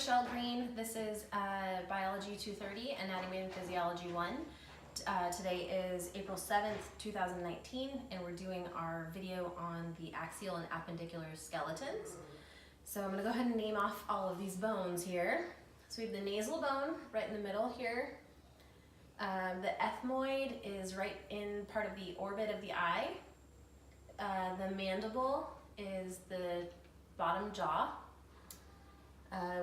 Rochelle Green. This is Biology 230, Anatomy and Physiology 1. Today is April 7th, 2019, and we're doing our video on the axial and appendicular skeletons. So I'm going to go ahead and name off all of these bones here. So we have the nasal bone right in the middle here. The ethmoid is right in part of the orbit of the eye. The mandible is the bottom jaw.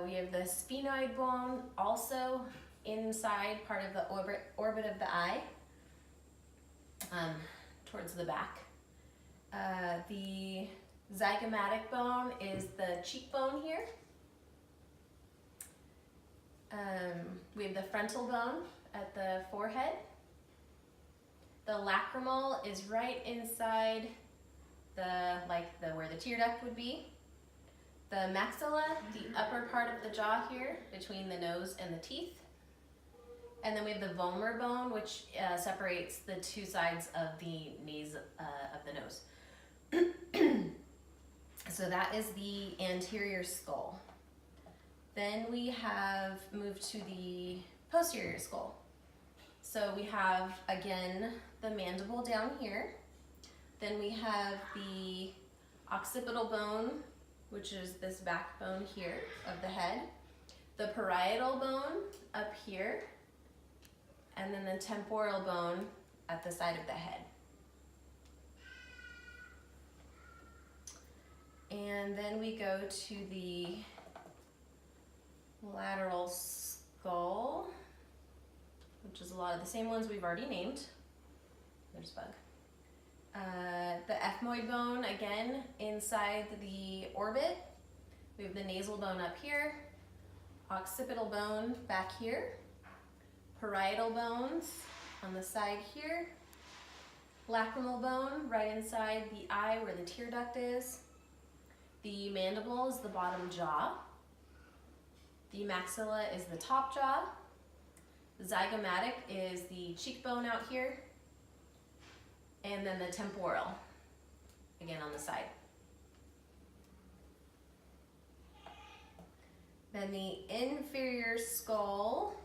We have the sphenoid bone also inside part of the orbit of the eye, towards the back. The zygomatic bone is the cheekbone here. We have the frontal bone at the forehead. The lacrimal is right inside where the tear duct would be. The maxilla, the upper part of the jaw here, between the nose and the teeth. And then we have the vomer bone, which separates the two sides of the nose. So that is the anterior skull. Then we have moved to the posterior skull. So we have, again, the mandible down here. Then we have the occipital bone, which is this backbone here of the head, the parietal bone up here, and then the temporal bone at the side of the head. And then we go to the lateral skull, which is a lot of the same ones we've already named. There's a bug. The ethmoid bone, again, inside the orbit. We have the nasal bone up here, occipital bone back here, parietal bones on the side here, lacrimal bone right inside the eye where the tear duct is. The mandible is the bottom jaw. The maxilla is the top jaw. The zygomatic is the cheekbone out here. And then the temporal, again on the side. Then the inferior skull,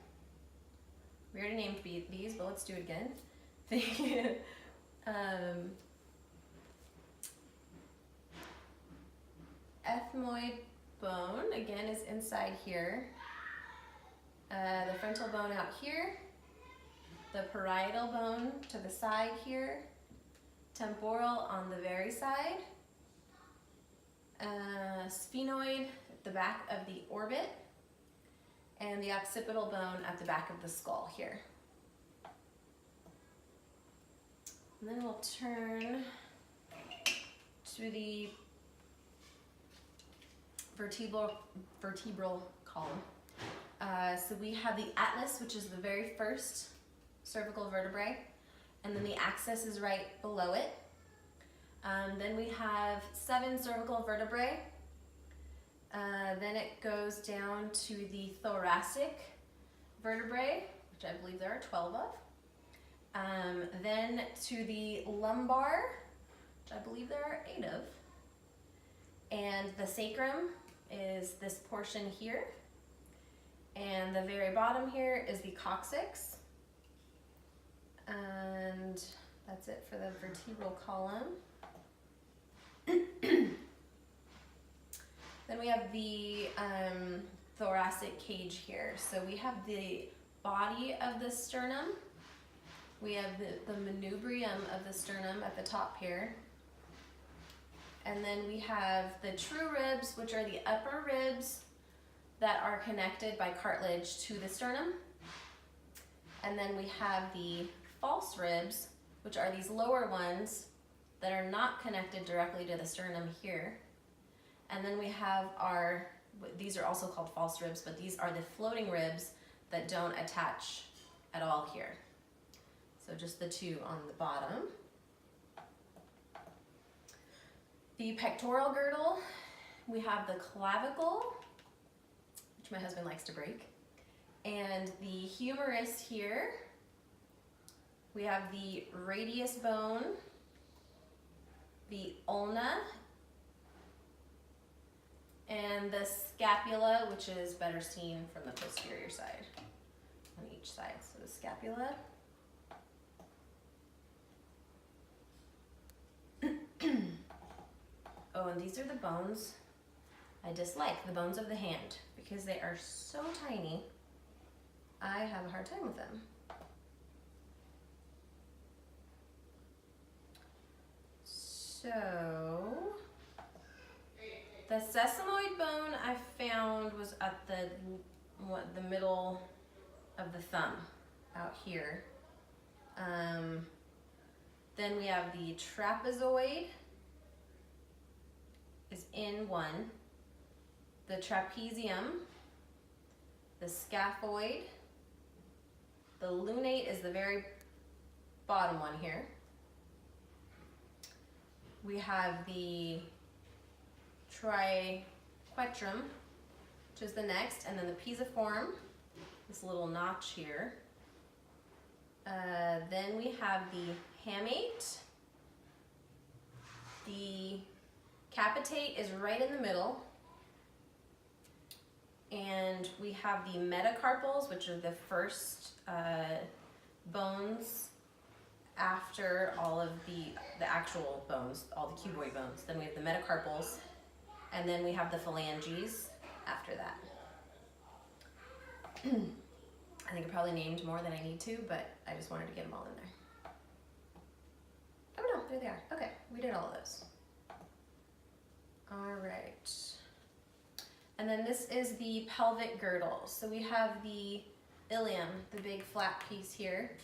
we already named these, but let's do it again. The ethmoid bone, again, is inside here. The frontal bone out here. The parietal bone to the side here. Temporal on the very side, sphenoid at the back of the orbit, and the occipital bone at the back of the skull here. And then we'll turn to the vertebral column. So we have the atlas, which is the very first cervical vertebrae. And then the axis is right below it. Then we have 7 cervical vertebrae. Then it goes down to the thoracic vertebrae, which I believe there are 12 of. Then to the lumbar, which I believe there are 8 of. And the sacrum is this portion here. And the very bottom here is the coccyx. And that's it for the vertebral column. Then we have the thoracic cage here. So we have the body of the sternum. We have the manubrium of the sternum at the top here. And then we have the true ribs, which are the upper ribs that are connected by cartilage to the sternum. And then we have the false ribs, which are these lower ones that are not connected directly to the sternum here. And then we have these are also called false ribs, but these are the floating ribs that don't attach at all here. So just the 2 on the bottom. The pectoral girdle, we have the clavicle, which my husband likes to break, and the humerus here. We have the radius bone, the ulna, and the scapula, which is better seen from the posterior side on each side. So the scapula. Oh, and these are the bones I dislike, the bones of the hand, because they are so tiny. I have a hard time with them. So, the sesamoid bone I found was at the middle of the thumb, out here. Then we have the trapezoid is in one, the trapezium, the scaphoid, the lunate is the very bottom one here. We have the triquetrum, which is the next, and then the pisiform, this little notch here. Then we have the hamate. The capitate is right in the middle. And we have the metacarpals, which are the first bones after all of the actual bones, all the cuboid bones. Then we have the metacarpals, and then we have the phalanges after that. I think I probably named more than I need to, but I just wanted to get them all in there. Oh no, there they are. Okay, we did all of those. All right. And then this is the pelvic girdle. So we have the ilium, the big flat piece here.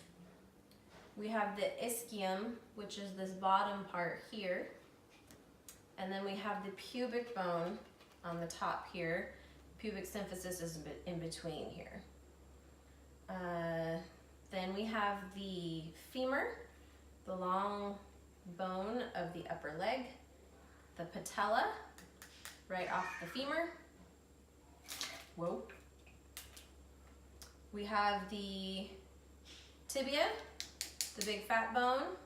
We have the ischium, which is this bottom part here. And then we have the pubic bone on the top here. Pubic symphysis is in between here. Then we have the femur, the long bone of the upper leg, the patella, right off the femur. Whoa. We have the tibia, the big fat bone,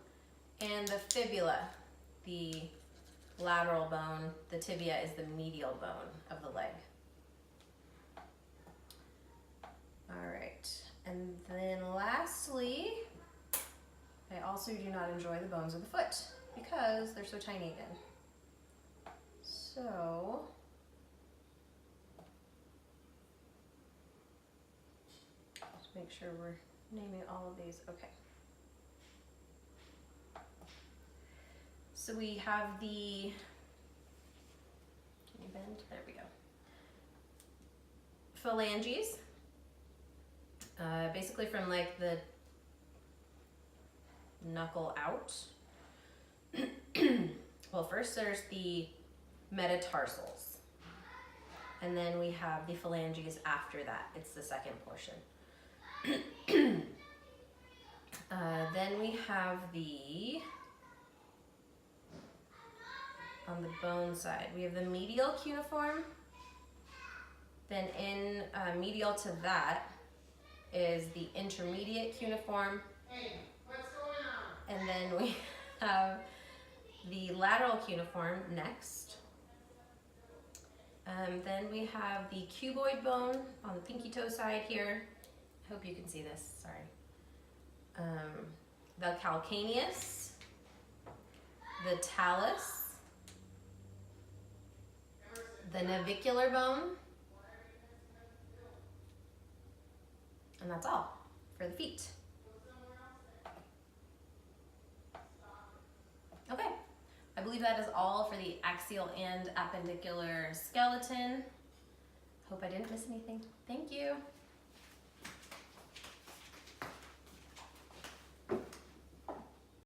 and the fibula, the lateral bone. The tibia is the medial bone of the leg. All right, and then lastly, I also do not enjoy the bones of the foot because they're so tiny again. So, just make sure we're naming all of these. Okay. So we have the, can you bend? There we go. Phalanges, basically from like the knuckle out. Well, first there's the metatarsals, and then we have the phalanges after that. It's the second portion. Then we have on the bone side, we have the medial cuneiform. Then in medial to that is the intermediate cuneiform. Hey, what's going on? And then we have the lateral cuneiform next. Then we have the cuboid bone on the pinky toe side here. I hope you can see this, sorry. The calcaneus, the talus, the navicular bone, and that's all for the feet. Okay, I believe that is all for the axial and appendicular skeleton. Hope I didn't miss anything. Thank you.